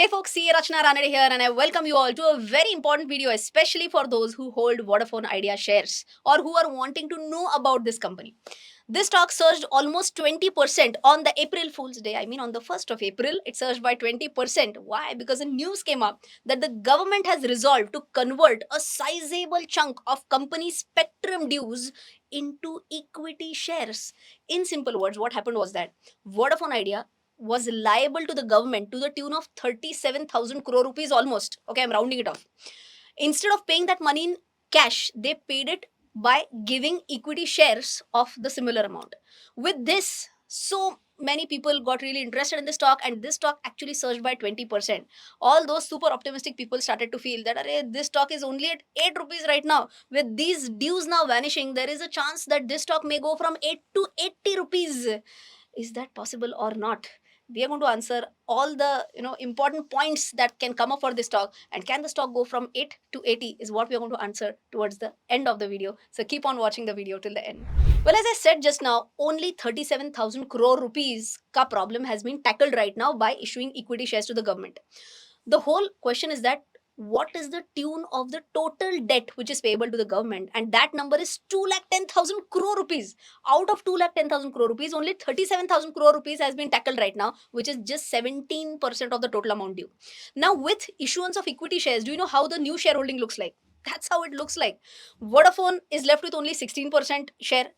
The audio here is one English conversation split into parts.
Hey folks, CA Rachna Ranade here and I welcome you all to a very important video, especially for those who hold Vodafone Idea shares or who are wanting to know about this company. This stock surged almost 20% on the April Fool's Day. I mean, on the 1st of April, it surged by 20%. Why? Because a news came up that the government has resolved to convert a sizable chunk of company spectrum dues into equity shares. In simple words, what happened was that Vodafone Idea was liable to the government to the tune of 37,000 crore rupees almost. Okay, I'm rounding it off. Instead of paying that money in cash, they paid it by giving equity shares of the similar amount. With this, so many people got really interested in this stock, and this stock actually surged by 20%. All those super optimistic people started to feel that "Arey, this stock is only at 8 rupees right now. With these dues now vanishing, there is a chance that this stock may go from 8 to 80 rupees. Is that possible or not? We are going to answer all the important points that can come up for this stock, and can the stock go from 8 to 80 is what we are going to answer towards the end of the video. So keep on watching the video till the end. Well, as I said just now, only 37,000 crore rupees ka problem has been tackled right now by issuing equity shares to the government. The whole question is that what is the tune of the total debt which is payable to the government, and that number is 2,10,000 crore rupees. Out of 2,10,000 crore rupees, only 37,000 crore rupees has been tackled right now, which is just 17% of the total amount due. Now, with issuance of equity shares, do you know how the new shareholding looks like? That's how it looks like. Vodafone is left with only 16% share.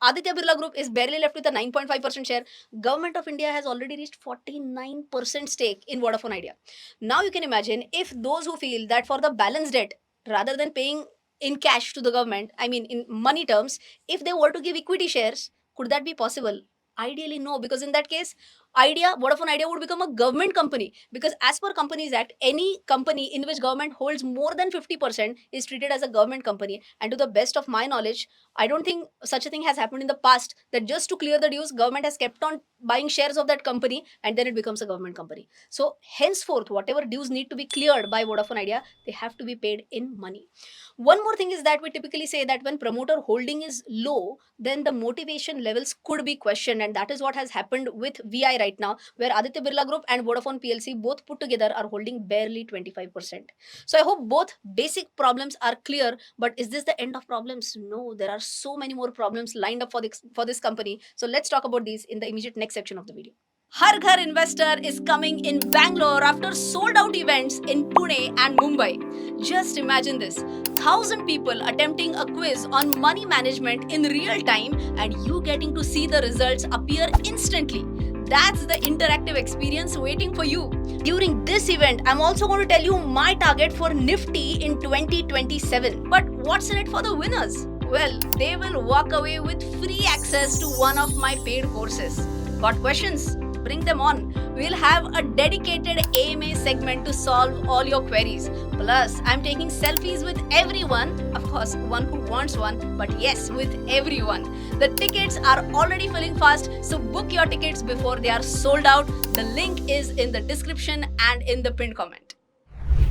Aditya Birla Group is barely left with a 9.5% share. Government of India has already reached 49% stake in Vodafone Idea. Now you can imagine if those who feel that for the balance debt, rather than paying in cash to the government, I mean in money terms, if they were to give equity shares, could that be possible? Ideally, no, because in that case, Vodafone Idea would become a government company. Because as per Companies Act, any company in which government holds more than 50% is treated as a government company. And to the best of my knowledge, I don't think such a thing has happened in the past, that just to clear the dues, government has kept on buying shares of that company and then it becomes a government company. So henceforth, whatever dues need to be cleared by Vodafone Idea, they have to be paid in money. One more thing is that we typically say that when promoter holding is low, then the motivation levels could be questioned, and that is what has happened with VI right now, where Aditya Birla Group and Vodafone PLC both put together are holding barely 25%. So I hope both basic problems are clear. But is this the end of problems? No, there are so many more problems lined up for this company. So let's talk about these in the immediate next section of the video. Har Ghar Investor is coming in Bangalore after sold out events in Pune and Mumbai. Just imagine this: 1,000 people attempting a quiz on money management in real time, and you getting to see the results appear instantly. That's the interactive experience waiting for you. During this event, I'm also going to tell you my target for Nifty in 2027. But what's in it for the winners? Well, they will walk away with free access to one of my paid courses. Got questions? Bring them on. We'll have a dedicated AMA segment to solve all your queries. Plus, I'm taking selfies with everyone. Of course, one who wants one, but yes, with everyone. The tickets are already filling fast, so book your tickets before they are sold out. The link is in the description and in the pinned comment.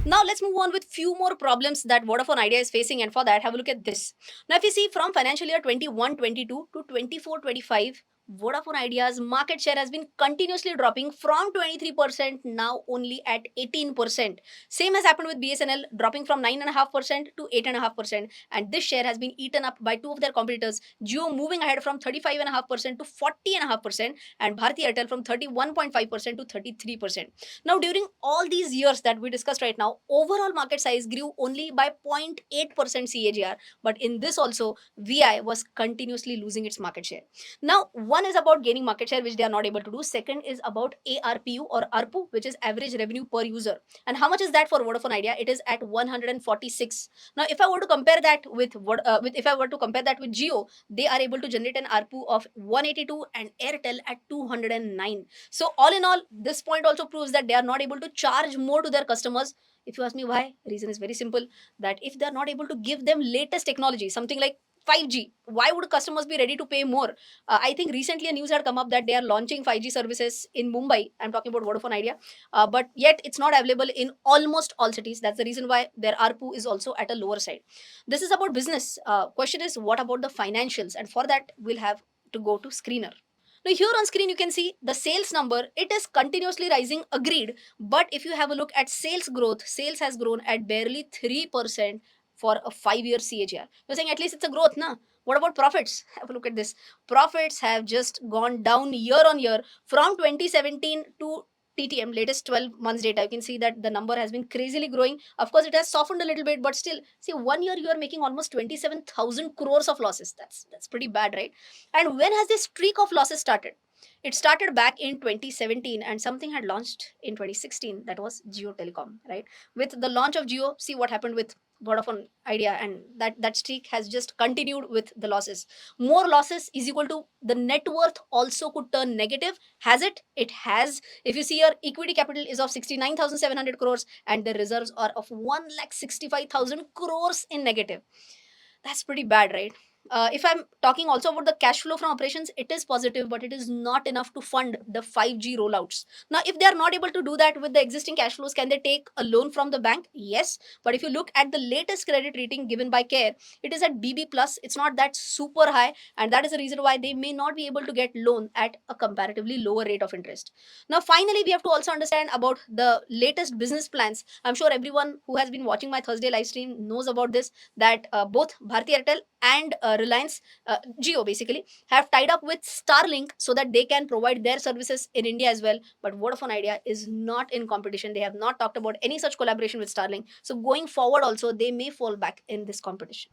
Now let's move on with few more problems that Vodafone Idea is facing, and for that have a look at this. Now if you see from financial year 21-22 to 24-25, Vodafone Idea's market share has been continuously dropping from 23% now only at 18%. Same has happened with BSNL, dropping from 9.5% to 8.5%, and this share has been eaten up by two of their competitors, Jio moving ahead from 35.5% to 40.5%, and Bharti Airtel from 31.5% to 33%. Now, during all these years that we discussed right now, overall market size grew only by 0.8% CAGR. But in this also, VI was continuously losing its market share. Now, one is about gaining market share, which they are not able to do. Second is about ARPU or ARPU, which is average revenue per user. And how much is that for Vodafone Idea? It is at 146. Now, if I were to compare that if I were to compare that with Jio, they are able to generate an ARPU of 182 and Airtel at 209. So all in all, this point also proves that they are not able to charge more to their customers. If you ask me why, reason is very simple, that if they are not able to give them latest technology, something like 5G, why would customers be ready to pay more? I think recently a news had come up that they are launching 5G services in Mumbai. I'm talking about Vodafone Idea. But yet it's not available in almost all cities. That's the reason why their ARPU is also at a lower side. This is about business. Question is, what about the financials? And for that, we'll have to go to Screener. Now here on screen you can see the sales number. It is continuously rising, agreed. But if you have a look at sales growth, sales has grown at barely 3% for a 5-year CAGR. You're saying at least it's a growth, na? What about profits? Have a look at this. Profits have just gone down year on year from 2017 to TTM, latest 12 months data. You can see that the number has been crazily growing. Of course, it has softened a little bit, but still, see, 1 year you are making almost 27,000 crores of losses. That's pretty bad, right? And when has this streak of losses started? It started back in 2017, and something had launched in 2016, that was Jio Telecom, right? With the launch of Jio, see what happened with Vodafone Idea, and that streak has just continued with the losses. More losses is equal to the net worth also could turn negative. Has it? It has. If you see your equity capital is of 69,700 crores and the reserves are of 1,65,000 crores in negative. That's pretty bad, right? If I'm talking also about the cash flow from operations, it is positive, but it is not enough to fund the 5G rollouts. Now, if they are not able to do that with the existing cash flows, can they take a loan from the bank? Yes. But if you look at the latest credit rating given by CARE, it is at BB plus. It's not that super high, and that is the reason why they may not be able to get loan at a comparatively lower rate of interest. Now, finally, we have to also understand about the latest business plans. I'm sure everyone who has been watching my Thursday live stream knows about this, that both Bharti Airtel and Reliance Jio basically have tied up with Starlink so that they can provide their services in India as well. But Vodafone Idea is not in competition. They have not talked about any such collaboration with Starlink. So going forward also, they may fall back in this competition.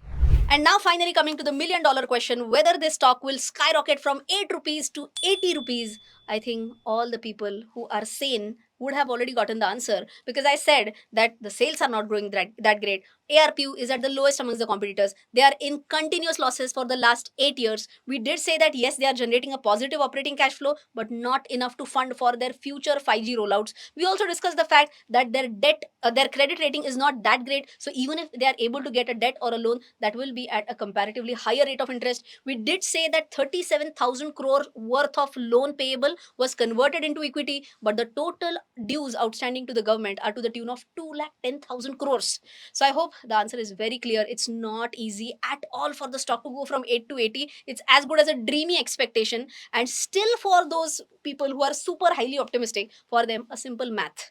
And now finally coming to the $1,000,000 question, whether this stock will skyrocket from 8 rupees to 80 rupees. I think all the people who are sane would have already gotten the answer, because I said that the sales are not growing that great. ARPU is at the lowest amongst the competitors. They are in continuous losses for the last 8 years. We did say that yes, they are generating a positive operating cash flow, but not enough to fund for their future 5G rollouts. We also discussed the fact that their debt, their credit rating is not that great. So even if they are able to get a debt or a loan, that will be at a comparatively higher rate of interest. We did say that 37,000 crore worth of loan payable was converted into equity, but the total dues outstanding to the government are to the tune of 2,10,000 crores. So I hope the answer is very clear. It's not easy at all for the stock to go from 8 to 80. It's as good as a dreamy expectation. And still, for those people who are super highly optimistic, for them, a simple math.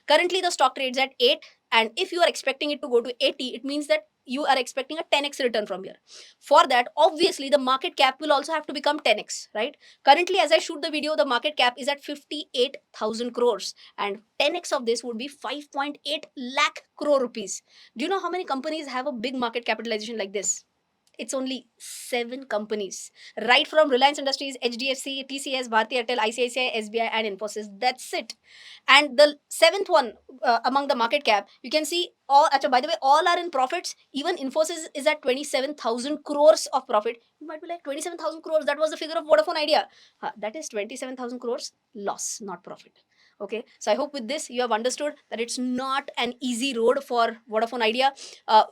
Currently, the stock trades at 8, and if you are expecting it to go to 80, it means that you are expecting a 10x return from here. For that, obviously, the market cap will also have to become 10x, right? Currently, as I shoot the video, the market cap is at 58,000 crores, and 10x of this would be 5.8 lakh crore rupees. Do you know how many companies have a big market capitalization like this? It's only 7 companies, right from Reliance Industries, HDFC, TCS, Bharti Airtel, ICICI, SBI, and Infosys. That's it. And the seventh one among the market cap, you can see all. Achha, by the way, all are in profits. Even Infosys is at 27,000 crores of profit. You might be like, 27,000 crores. That was the figure of Vodafone Idea. That is 27,000 crores loss, not profit. Okay, so I hope with this you have understood that it's not an easy road for Vodafone Idea.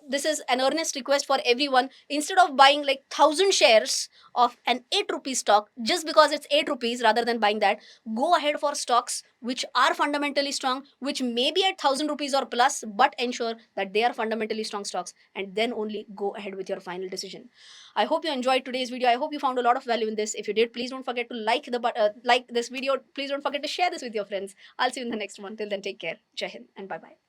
This is an earnest request for everyone. Instead of buying like 1,000 shares of an 8 rupees stock just because it's 8 rupees, rather than buying that, go ahead for stocks which are fundamentally strong, which may be at 1,000 rupees or plus, but ensure that they are fundamentally strong stocks, and then only go ahead with your final decision. I hope you enjoyed today's video. I hope you found a lot of value in this. If you did, please don't forget to like this video. Please don't forget to share this with your friends. I'll see you in the next one. Till then, take care. Jai Hind and bye bye.